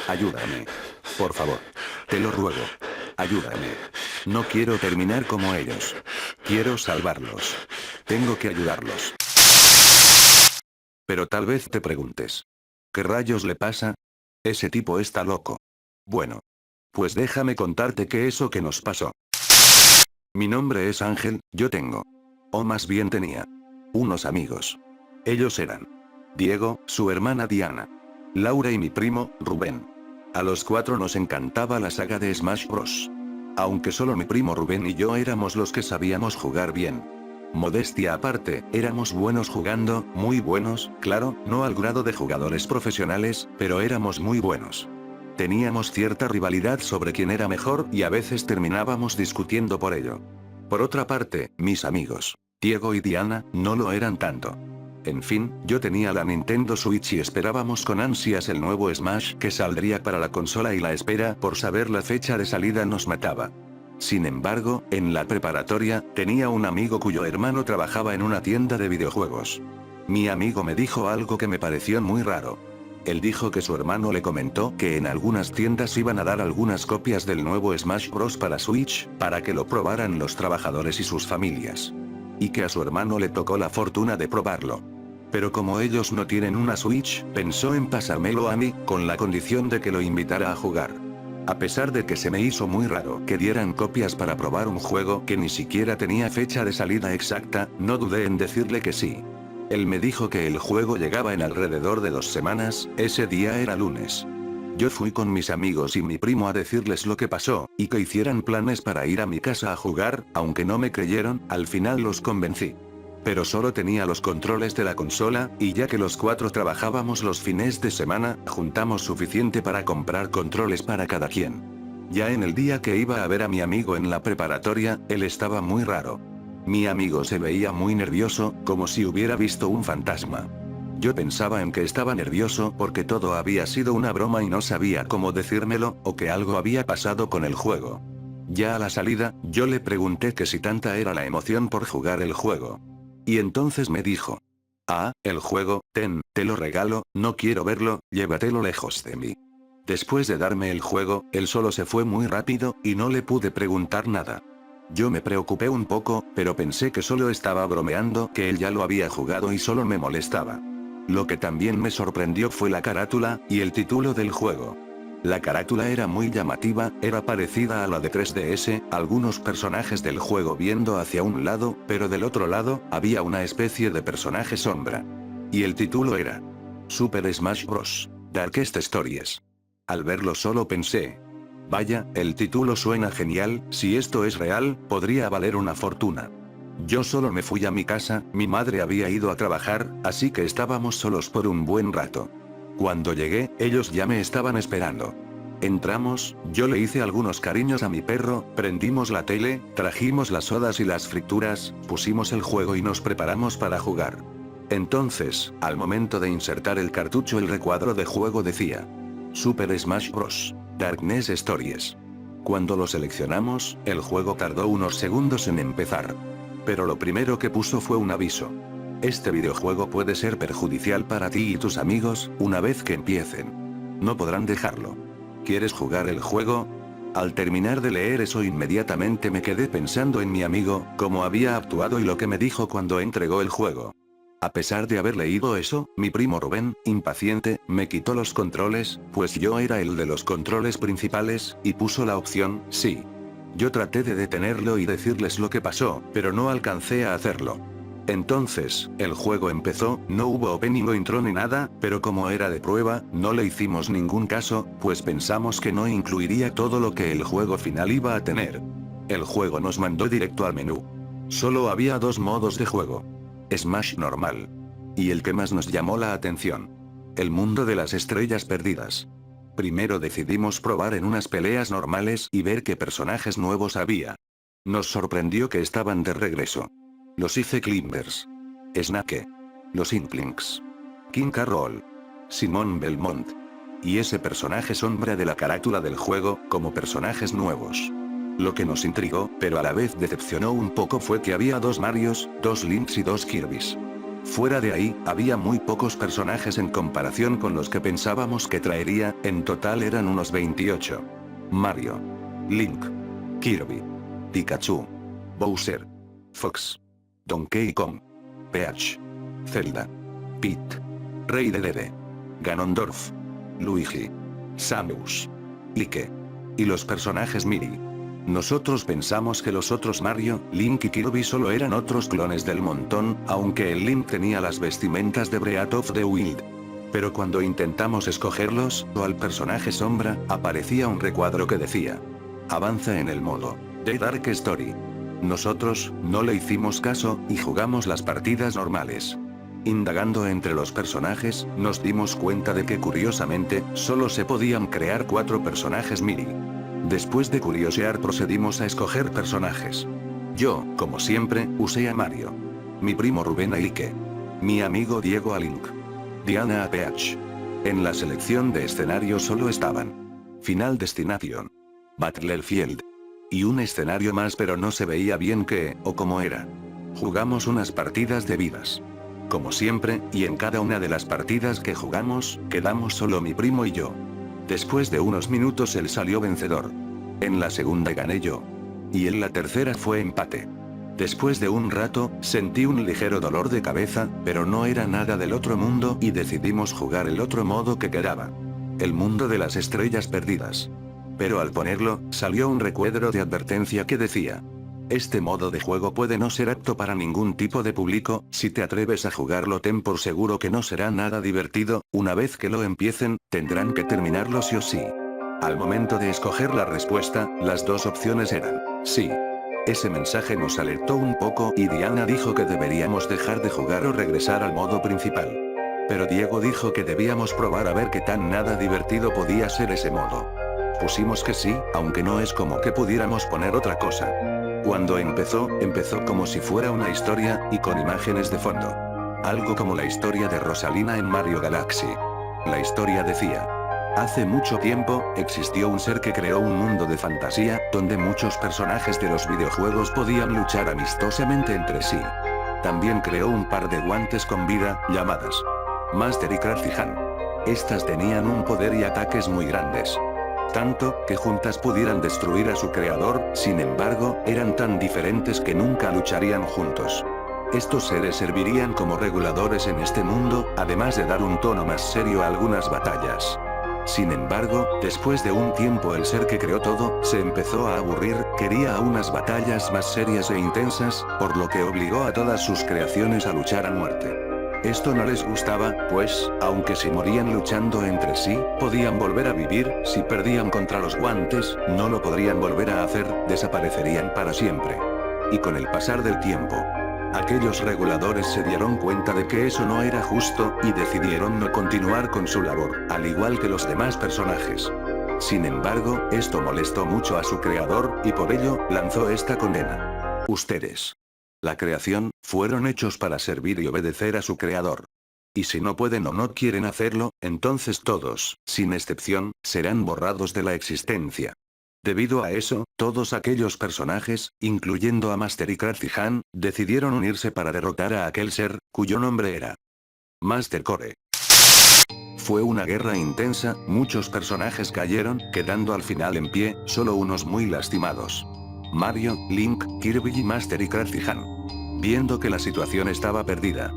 Ayúdame. Por favor. Te lo ruego. Ayúdame. No quiero terminar como ellos. Quiero salvarlos. Tengo que ayudarlos. Pero tal vez te preguntes. ¿Qué rayos le pasa? Ese tipo está loco. Bueno. Pues déjame contarte qué es lo que nos pasó. Mi nombre es Ángel, yo tengo. O más bien tenía. Unos amigos. Ellos eran. Diego, su hermana Diana. Laura y mi primo, Rubén. A los 4 nos encantaba la saga de Smash Bros. Aunque solo mi primo Rubén y yo éramos los que sabíamos jugar bien. Modestia aparte, éramos buenos jugando, muy buenos, claro, no al grado de jugadores profesionales, pero éramos muy buenos. Teníamos cierta rivalidad sobre quién era mejor y a veces terminábamos discutiendo por ello. Por otra parte, mis amigos, Diego y Diana, no lo eran tanto. En fin, yo tenía la Nintendo Switch y esperábamos con ansias el nuevo Smash que saldría para la consola y la espera por saber la fecha de salida nos mataba. Sin embargo, en la preparatoria, tenía un amigo cuyo hermano trabajaba en una tienda de videojuegos. Mi amigo me dijo algo que me pareció muy raro. Él dijo que su hermano le comentó que en algunas tiendas iban a dar algunas copias del nuevo Smash Bros. Para Switch, para que lo probaran los trabajadores y sus familias. Y que a su hermano le tocó la fortuna de probarlo. Pero como ellos no tienen una Switch, pensó en pasármelo a mí, con la condición de que lo invitara a jugar. A pesar de que se me hizo muy raro que dieran copias para probar un juego que ni siquiera tenía fecha de salida exacta, no dudé en decirle que sí. Él me dijo que el juego llegaba en alrededor de 2 semanas, ese día era lunes. Yo fui con mis amigos y mi primo a decirles lo que pasó, y que hicieran planes para ir a mi casa a jugar, aunque no me creyeron, al final los convencí. Pero solo tenía los controles de la consola, y ya que los 4 trabajábamos los fines de semana, juntamos suficiente para comprar controles para cada quien. Ya en el día que iba a ver a mi amigo en la preparatoria, él estaba muy raro. Mi amigo se veía muy nervioso, como si hubiera visto un fantasma. Yo pensaba en que estaba nervioso porque todo había sido una broma y no sabía cómo decírmelo, o que algo había pasado con el juego. Ya a la salida, yo le pregunté que si tanta era la emoción por jugar el juego. Y entonces me dijo: "Ah, el juego, te lo regalo, no quiero verlo, llévatelo lejos de mí". Después de darme el juego, él solo se fue muy rápido, y no le pude preguntar nada. Yo me preocupé un poco, pero pensé que solo estaba bromeando, que él ya lo había jugado y solo me molestaba. Lo que también me sorprendió fue la carátula, y el título del juego. La carátula era muy llamativa, era parecida a la de 3DS, algunos personajes del juego viendo hacia un lado, pero del otro lado, había una especie de personaje sombra. Y el título era Super Smash Bros. Darkest Stories. Al verlo solo pensé: vaya, el título suena genial, si esto es real, podría valer una fortuna. Yo solo me fui a mi casa, mi madre había ido a trabajar, así que estábamos solos por un buen rato. Cuando llegué, ellos ya me estaban esperando. Entramos, yo le hice algunos cariños a mi perro, prendimos la tele, trajimos las sodas y las frituras, pusimos el juego y nos preparamos para jugar. Entonces, al momento de insertar el cartucho, el recuadro de juego decía Super Smash Bros. Darkness Stories. Cuando lo seleccionamos, el juego tardó unos segundos en empezar. Pero lo primero que puso fue un aviso. Este videojuego puede ser perjudicial para ti y tus amigos, una vez que empiecen. No podrán dejarlo. ¿Quieres jugar el juego? Al terminar de leer eso, inmediatamente me quedé pensando en mi amigo, cómo había actuado y lo que me dijo cuando entregó el juego. A pesar de haber leído eso, mi primo Rubén, impaciente, me quitó los controles, pues yo era el de los controles principales, y puso la opción sí. Yo traté de detenerlo y decirles lo que pasó, pero no alcancé a hacerlo. Entonces, el juego empezó, no hubo opening o intro ni nada, pero como era de prueba, no le hicimos ningún caso, pues pensamos que no incluiría todo lo que el juego final iba a tener. El juego nos mandó directo al menú. Solo había 2 modos de juego. Smash normal. Y el que más nos llamó la atención. El mundo de las estrellas perdidas. Primero decidimos probar en unas peleas normales y ver qué personajes nuevos había. Nos sorprendió que estaban de regreso. Los Ice Climbers. Snake. Los Inklings. King Carroll. Simón Belmont. Y ese personaje sombra de la carátula del juego, como personajes nuevos. Lo que nos intrigó, pero a la vez decepcionó un poco, fue que había 2 Marios, 2 Links y 2 Kirby's. Fuera de ahí, había muy pocos personajes en comparación con los que pensábamos que traería, en total eran unos 28. Mario, Link, Kirby, Pikachu, Bowser, Fox, Donkey Kong, Peach, Zelda, Pete, Rey de Dede, Ganondorf, Luigi, Samus, Ike. Y los personajes Miri. Nosotros pensamos que los otros Mario, Link y Kirby solo eran otros clones del montón, aunque el Link tenía las vestimentas de Breath of the Wild. Pero cuando intentamos escogerlos, o al personaje sombra, aparecía un recuadro que decía: avanza en el modo The Dark Story. Nosotros, no le hicimos caso, y jugamos las partidas normales. Indagando entre los personajes, nos dimos cuenta de que curiosamente, solo se podían crear 4 personajes Miri. Después de curiosear procedimos a escoger personajes. Yo, como siempre, usé a Mario. Mi primo Rubén a Ike. Mi amigo Diego a Link. Diana a Peach. En la selección de escenario solo estaban Final Destination, Battlefield y un escenario más, pero no se veía bien qué, o cómo era. Jugamos unas partidas de vidas. Como siempre, y en cada una de las partidas que jugamos, quedamos solo mi primo y yo. Después de unos minutos él salió vencedor. En la segunda gané yo. Y en la tercera fue empate. Después de un rato, sentí un ligero dolor de cabeza, pero no era nada del otro mundo y decidimos jugar el otro modo que quedaba. El mundo de las estrellas perdidas. Pero al ponerlo, salió un recuadro de advertencia que decía: este modo de juego puede no ser apto para ningún tipo de público, si te atreves a jugarlo ten por seguro que no será nada divertido, una vez que lo empiecen, tendrán que terminarlo sí o sí. Al momento de escoger la respuesta, las dos opciones eran sí. Ese mensaje nos alertó un poco y Diana dijo que deberíamos dejar de jugar o regresar al modo principal. Pero Diego dijo que debíamos probar a ver qué tan nada divertido podía ser ese modo. Pusimos que sí, aunque no es como que pudiéramos poner otra cosa. Cuando empezó como si fuera una historia, y con imágenes de fondo. Algo como la historia de Rosalina en Mario Galaxy. La historia decía: hace mucho tiempo, existió un ser que creó un mundo de fantasía, donde muchos personajes de los videojuegos podían luchar amistosamente entre sí. También creó un par de guantes con vida, llamadas Master y Krafty-Han. Estas tenían un poder y ataques muy grandes. Tanto, que juntas pudieran destruir a su creador, sin embargo, eran tan diferentes que nunca lucharían juntos. Estos seres servirían como reguladores en este mundo, además de dar un tono más serio a algunas batallas. Sin embargo, después de un tiempo el ser que creó todo, se empezó a aburrir, quería unas batallas más serias e intensas, por lo que obligó a todas sus creaciones a luchar a muerte. Esto no les gustaba, pues, aunque si morían luchando entre sí, podían volver a vivir, si perdían contra los guantes, no lo podrían volver a hacer, desaparecerían para siempre. Y con el pasar del tiempo, aquellos reguladores se dieron cuenta de que eso no era justo, y decidieron no continuar con su labor, al igual que los demás personajes. Sin embargo, esto molestó mucho a su creador, y por ello, lanzó esta condena. Ustedes, la creación, fueron hechos para servir y obedecer a su creador. Y si no pueden o no quieren hacerlo, entonces todos, sin excepción, serán borrados de la existencia. Debido a eso, todos aquellos personajes, incluyendo a Master y Krafty-Han, decidieron unirse para derrotar a aquel ser, cuyo nombre era Master Core. Fue una guerra intensa, muchos personajes cayeron, quedando al final en pie, solo unos muy lastimados. Mario, Link, Kirby y Master y Krafty-Han. Viendo que la situación estaba perdida,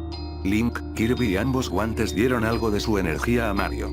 Link, Kirby y ambos guantes dieron algo de su energía a Mario.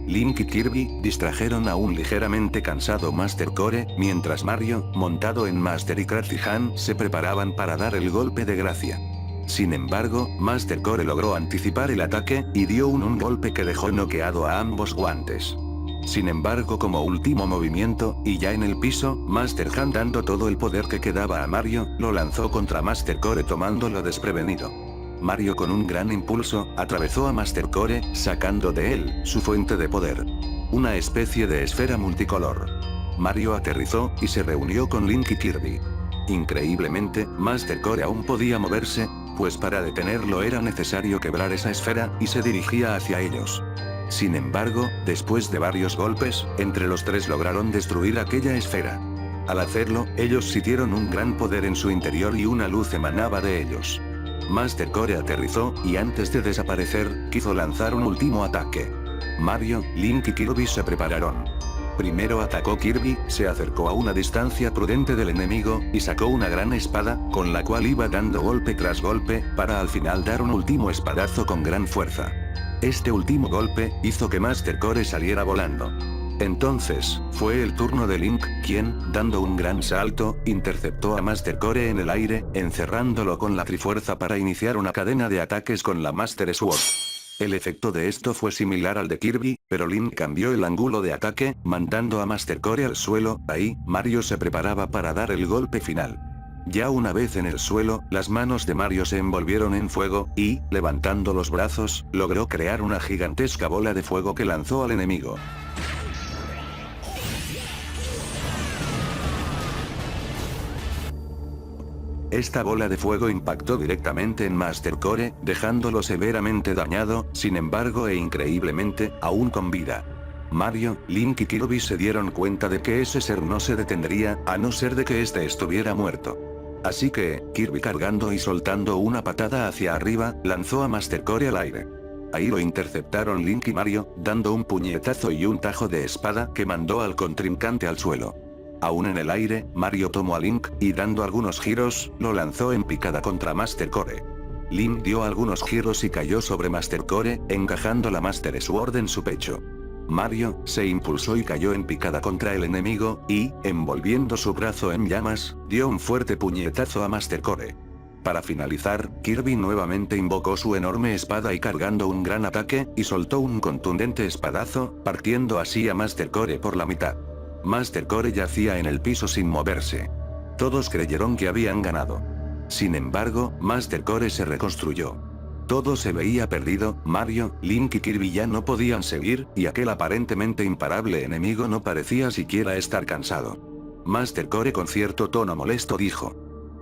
Link y Kirby distrajeron a un ligeramente cansado Master Core, mientras Mario, montado en Master y Krafty-Han, se preparaban para dar el golpe de gracia. Sin embargo, Master Core logró anticipar el ataque, y dio un golpe que dejó noqueado a ambos guantes. Sin embargo, como último movimiento, y ya en el piso, Master Han, dando todo el poder que quedaba a Mario, lo lanzó contra Master Core tomándolo desprevenido. Mario, con un gran impulso, atravesó a Master Core, sacando de él su fuente de poder. Una especie de esfera multicolor. Mario aterrizó, y se reunió con Link y Kirby. Increíblemente, Master Core aún podía moverse, pues para detenerlo era necesario quebrar esa esfera, y se dirigía hacia ellos. Sin embargo, después de varios golpes, entre los tres lograron destruir aquella esfera. Al hacerlo, ellos sintieron un gran poder en su interior y una luz emanaba de ellos. Master Core aterrizó, y antes de desaparecer, quiso lanzar un último ataque. Mario, Link y Kirby se prepararon. Primero atacó Kirby, se acercó a una distancia prudente del enemigo, y sacó una gran espada, con la cual iba dando golpe tras golpe, para al final dar un último espadazo con gran fuerza. Este último golpe, hizo que Master Core saliera volando. Entonces, fue el turno de Link, quien, dando un gran salto, interceptó a Master Core en el aire, encerrándolo con la Trifuerza para iniciar una cadena de ataques con la Master Sword. El efecto de esto fue similar al de Kirby, pero Link cambió el ángulo de ataque, mandando a Master Core al suelo. Ahí, Mario se preparaba para dar el golpe final. Ya una vez en el suelo, las manos de Mario se envolvieron en fuego, y, levantando los brazos, logró crear una gigantesca bola de fuego que lanzó al enemigo. Esta bola de fuego impactó directamente en Master Core, dejándolo severamente dañado, sin embargo increíblemente, aún con vida. Mario, Link y Kirby se dieron cuenta de que ese ser no se detendría, a no ser de que este estuviera muerto. Así que, Kirby cargando y soltando una patada hacia arriba, lanzó a Master Core al aire. Ahí lo interceptaron Link y Mario, dando un puñetazo y un tajo de espada que mandó al contrincante al suelo. Aún en el aire, Mario tomó a Link, y dando algunos giros, lo lanzó en picada contra Master Core. Link dio algunos giros y cayó sobre Master Core, encajando la Master Sword en su pecho. Mario, se impulsó y cayó en picada contra el enemigo, y, envolviendo su brazo en llamas, dio un fuerte puñetazo a Master Core. Para finalizar, Kirby nuevamente invocó su enorme espada y cargando un gran ataque, y soltó un contundente espadazo, partiendo así a Master Core por la mitad. Master Core yacía en el piso sin moverse. Todos creyeron que habían ganado. Sin embargo, Master Core se reconstruyó. Todo se veía perdido, Mario, Link y Kirby ya no podían seguir, y aquel aparentemente imparable enemigo no parecía siquiera estar cansado. Master Core con cierto tono molesto dijo: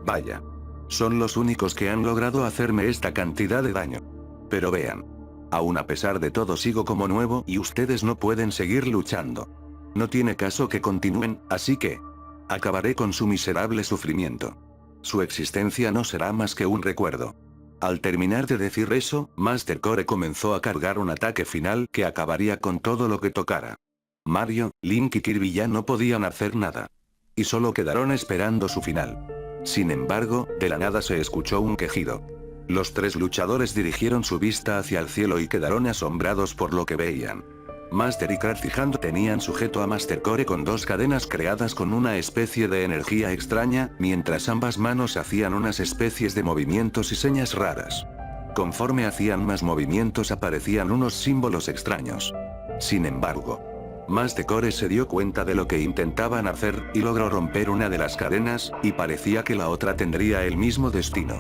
"Vaya. Son los únicos que han logrado hacerme esta cantidad de daño. Pero vean. Aún a pesar de todo sigo como nuevo y ustedes no pueden seguir luchando. No tiene caso que continúen, así que acabaré con su miserable sufrimiento. Su existencia no será más que un recuerdo". Al terminar de decir eso, Master Core comenzó a cargar un ataque final que acabaría con todo lo que tocara. Mario, Link y Kirby ya no podían hacer nada. Y solo quedaron esperando su final. Sin embargo, de la nada se escuchó un quejido. Los tres luchadores dirigieron su vista hacia el cielo y quedaron asombrados por lo que veían. Master y Krusty Hand tenían sujeto a Master Core con dos cadenas creadas con una especie de energía extraña, mientras ambas manos hacían unas especies de movimientos y señas raras. Conforme hacían más movimientos aparecían unos símbolos extraños. Sin embargo, Master Core se dio cuenta de lo que intentaban hacer, y logró romper una de las cadenas, y parecía que la otra tendría el mismo destino.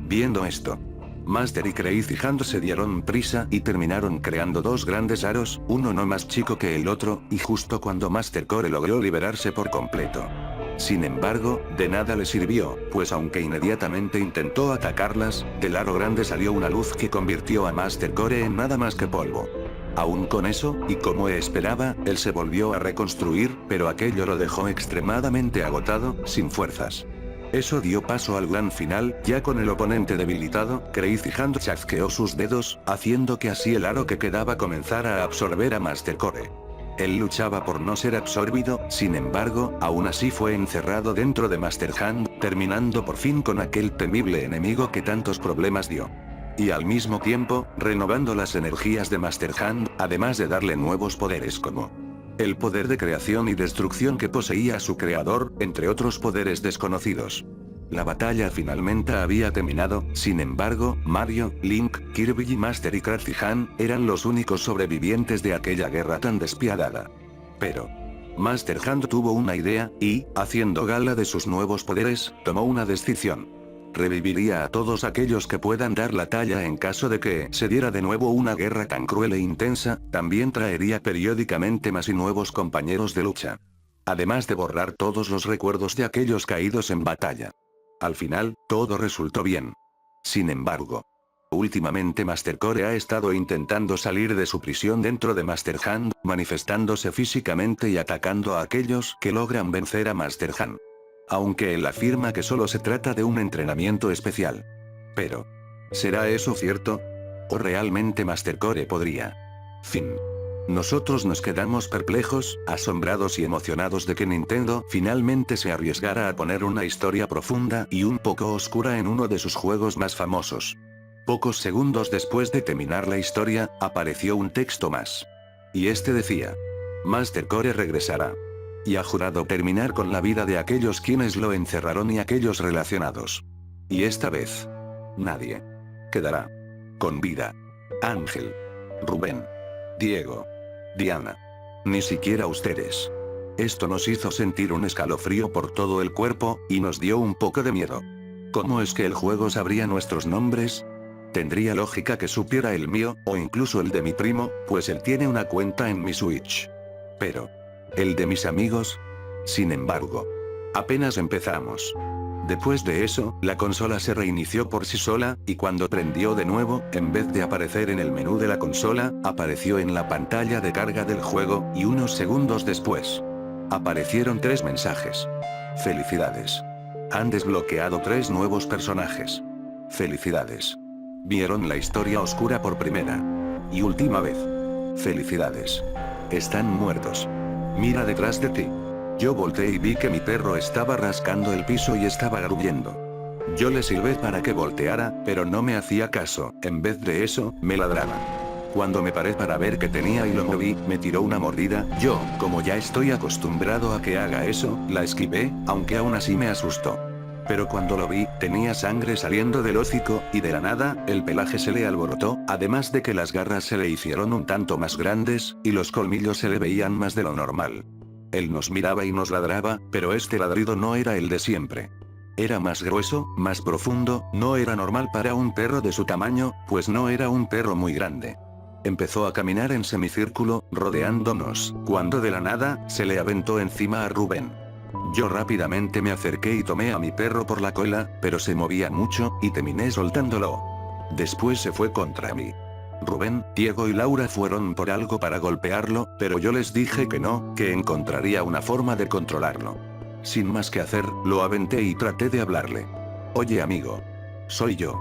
Viendo esto, Master y Crazy Hand se dieron prisa y terminaron creando dos grandes aros, uno no más chico que el otro, y justo cuando Master Core logró liberarse por completo. Sin embargo, de nada le sirvió, pues aunque inmediatamente intentó atacarlas, del aro grande salió una luz que convirtió a Master Core en nada más que polvo. Aún con eso, y como esperaba, él se volvió a reconstruir, pero aquello lo dejó extremadamente agotado, sin fuerzas. Eso dio paso al gran final, ya con el oponente debilitado, Crazy Hand chasqueó sus dedos, haciendo que así el aro que quedaba comenzara a absorber a Master Core. Él luchaba por no ser absorbido, sin embargo, aún así fue encerrado dentro de Master Hand, terminando por fin con aquel temible enemigo que tantos problemas dio. Y al mismo tiempo, renovando las energías de Master Hand, además de darle nuevos poderes como el poder de creación y destrucción que poseía su creador, entre otros poderes desconocidos. La batalla finalmente había terminado, sin embargo, Mario, Link, Kirby y Master y Krusty Hand eran los únicos sobrevivientes de aquella guerra tan despiadada. Pero Master Hand tuvo una idea, y, haciendo gala de sus nuevos poderes, tomó una decisión. Reviviría a todos aquellos que puedan dar la talla en caso de que se diera de nuevo una guerra tan cruel e intensa, también traería periódicamente más y nuevos compañeros de lucha. Además de borrar todos los recuerdos de aquellos caídos en batalla. Al final, todo resultó bien. Sin embargo, últimamente Master Core ha estado intentando salir de su prisión dentro de Master Hand, manifestándose físicamente y atacando a aquellos que logran vencer a Master Hand. Aunque él afirma que solo se trata de un entrenamiento especial. Pero ¿Será eso cierto? ¿O realmente Mastercore podría? Fin. Nosotros nos quedamos perplejos, asombrados y emocionados de que Nintendo finalmente se arriesgara a poner una historia profunda y un poco oscura en uno de sus juegos más famosos. Pocos segundos después de terminar la historia, apareció un texto más. Y este decía: Mastercore regresará. Y ha jurado terminar con la vida de aquellos quienes lo encerraron y aquellos relacionados. Y esta vez, nadie quedará con vida. Ángel, Rubén, Diego, Diana. Ni siquiera ustedes. Esto nos hizo sentir un escalofrío por todo el cuerpo, y nos dio un poco de miedo. ¿Cómo es que el juego sabría nuestros nombres? Tendría lógica que supiera el mío, o incluso el de mi primo, pues él tiene una cuenta en mi Switch. Pero, ¿el de mis amigos? Sin embargo, apenas empezamos. Después de eso, la consola se reinició por sí sola, y cuando prendió de nuevo, en vez de aparecer en el menú de la consola, apareció en la pantalla de carga del juego, y unos segundos después, aparecieron 3 mensajes. Felicidades. Han desbloqueado 3 nuevos personajes. Felicidades. Vieron la historia oscura por primera y última vez. Felicidades. Están muertos. Mira detrás de ti. Yo volteé y vi que mi perro estaba rascando el piso y estaba gruñendo. Yo le silbé para que volteara, pero no me hacía caso, en vez de eso, me ladraba. Cuando me paré para ver qué tenía y lo moví, me tiró una mordida, yo, como ya estoy acostumbrado a que haga eso, la esquivé, aunque aún así me asustó. Pero cuando lo vi, tenía sangre saliendo del hocico, y de la nada, el pelaje se le alborotó, además de que las garras se le hicieron un tanto más grandes, y los colmillos se le veían más de lo normal. Él nos miraba y nos ladraba, pero este ladrido no era el de siempre. Era más grueso, más profundo, no era normal para un perro de su tamaño, pues no era un perro muy grande. Empezó a caminar en semicírculo, rodeándonos, cuando de la nada, se le aventó encima a Rubén. Yo rápidamente me acerqué y tomé a mi perro por la cola, pero se movía mucho, y terminé soltándolo. Después se fue contra mí. Rubén, Diego y Laura fueron por algo para golpearlo, pero yo les dije que no, que encontraría una forma de controlarlo. Sin más que hacer, lo aventé y traté de hablarle. Oye amigo. Soy yo.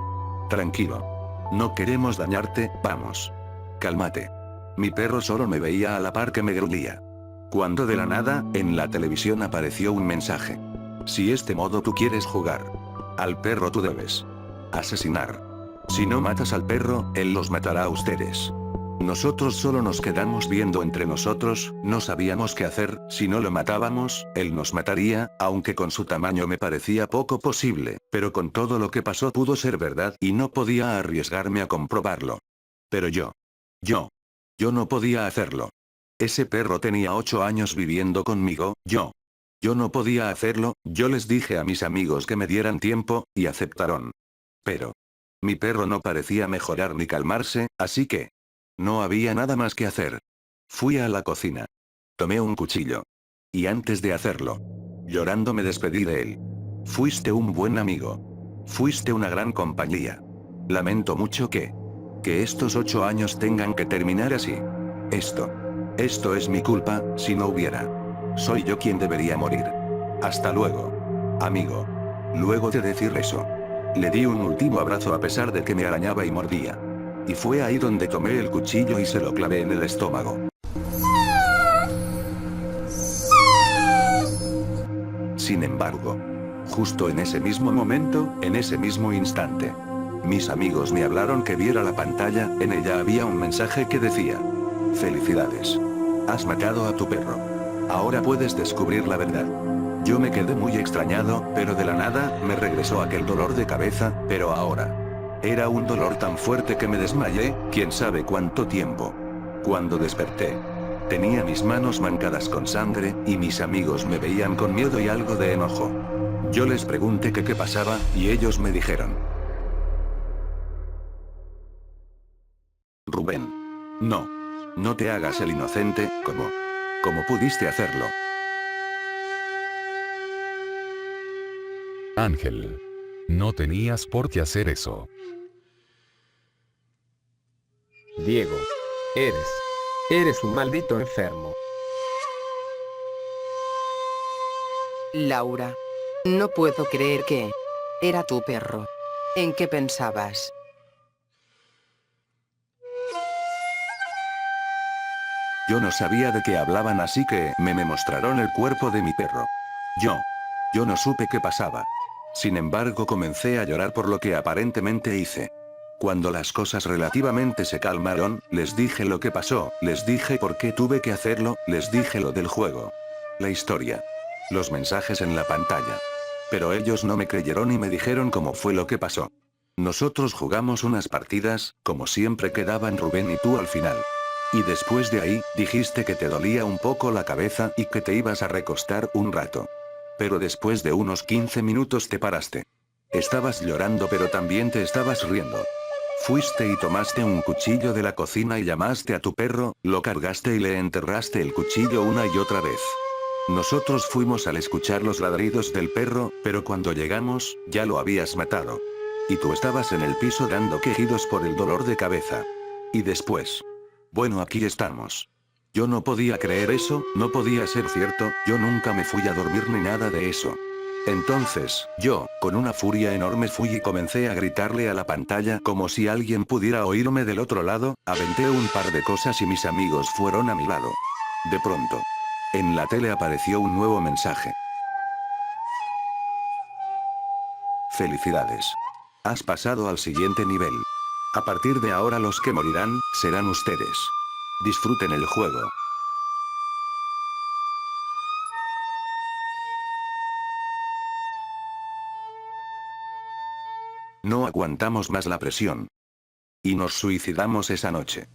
Tranquilo. No queremos dañarte, vamos. Cálmate. Mi perro solo me veía a la par que me gruñía. Cuando de la nada, en la televisión apareció un mensaje. Si este modo tú quieres jugar. Al perro tú debes asesinar. Si no matas al perro, él los matará a ustedes. Nosotros solo nos quedamos viendo entre nosotros, no sabíamos qué hacer, si no lo matábamos, él nos mataría, aunque con su tamaño me parecía poco posible, pero con todo lo que pasó pudo ser verdad y no podía arriesgarme a comprobarlo. Pero yo no podía hacerlo. Ese perro tenía 8 años viviendo conmigo, yo no podía hacerlo, yo les dije a mis amigos que me dieran tiempo, y aceptaron. Pero mi perro no parecía mejorar ni calmarse, así que no había nada más que hacer. Fui a la cocina. Tomé un cuchillo. Y antes de hacerlo, llorando me despedí de él. Fuiste un buen amigo. Fuiste una gran compañía. Lamento mucho que estos 8 años tengan que terminar así. Esto es mi culpa, si no hubiera. Soy yo quien debería morir. Hasta luego. Amigo. Luego de decir eso, le di un último abrazo a pesar de que me arañaba y mordía. Y fue ahí donde tomé el cuchillo y se lo clavé en el estómago. Sin embargo, justo en ese mismo momento, en ese mismo instante, mis amigos me hablaron que viera la pantalla, en ella había un mensaje que decía: Felicidades. Has matado a tu perro. Ahora puedes descubrir la verdad. Yo me quedé muy extrañado, pero de la nada, me regresó aquel dolor de cabeza, pero ahora. Era un dolor tan fuerte que me desmayé, quién sabe cuánto tiempo. Cuando desperté, tenía mis manos manchadas con sangre, y mis amigos me veían con miedo y algo de enojo. Yo les pregunté que qué pasaba, y ellos me dijeron: Rubén. No te hagas el inocente, ¿cómo pudiste hacerlo? Ángel. No tenías por qué hacer eso. Diego. Eres un maldito enfermo. Laura. No puedo creer que era tu perro. ¿En qué pensabas? Yo no sabía de qué hablaban, así que me mostraron el cuerpo de mi perro. Yo no supe qué pasaba. Sin embargo, comencé a llorar por lo que aparentemente hice. Cuando las cosas relativamente se calmaron, les dije lo que pasó, les dije por qué tuve que hacerlo, les dije lo del juego. La historia. Los mensajes en la pantalla. Pero ellos no me creyeron y me dijeron cómo fue lo que pasó. Nosotros jugamos unas partidas, como siempre quedaban Rubén y tú al final. Y después de ahí, dijiste que te dolía un poco la cabeza y que te ibas a recostar un rato. Pero después de unos 15 minutos te paraste. Estabas llorando pero también te estabas riendo. Fuiste y tomaste un cuchillo de la cocina y llamaste a tu perro, lo cargaste y le enterraste el cuchillo una y otra vez. Nosotros fuimos al escuchar los ladridos del perro, pero cuando llegamos, ya lo habías matado. Y tú estabas en el piso dando quejidos por el dolor de cabeza. Y después. Bueno, aquí estamos. Yo no podía creer eso, no podía ser cierto, yo nunca me fui a dormir ni nada de eso. Entonces, yo, con una furia enorme fui y comencé a gritarle a la pantalla como si alguien pudiera oírme del otro lado, aventé un par de cosas y mis amigos fueron a mi lado. De pronto. En la tele apareció un nuevo mensaje. Felicidades. Has pasado al siguiente nivel. A partir de ahora los que morirán, serán ustedes. Disfruten el juego. No aguantamos más la presión. Y nos suicidamos esa noche.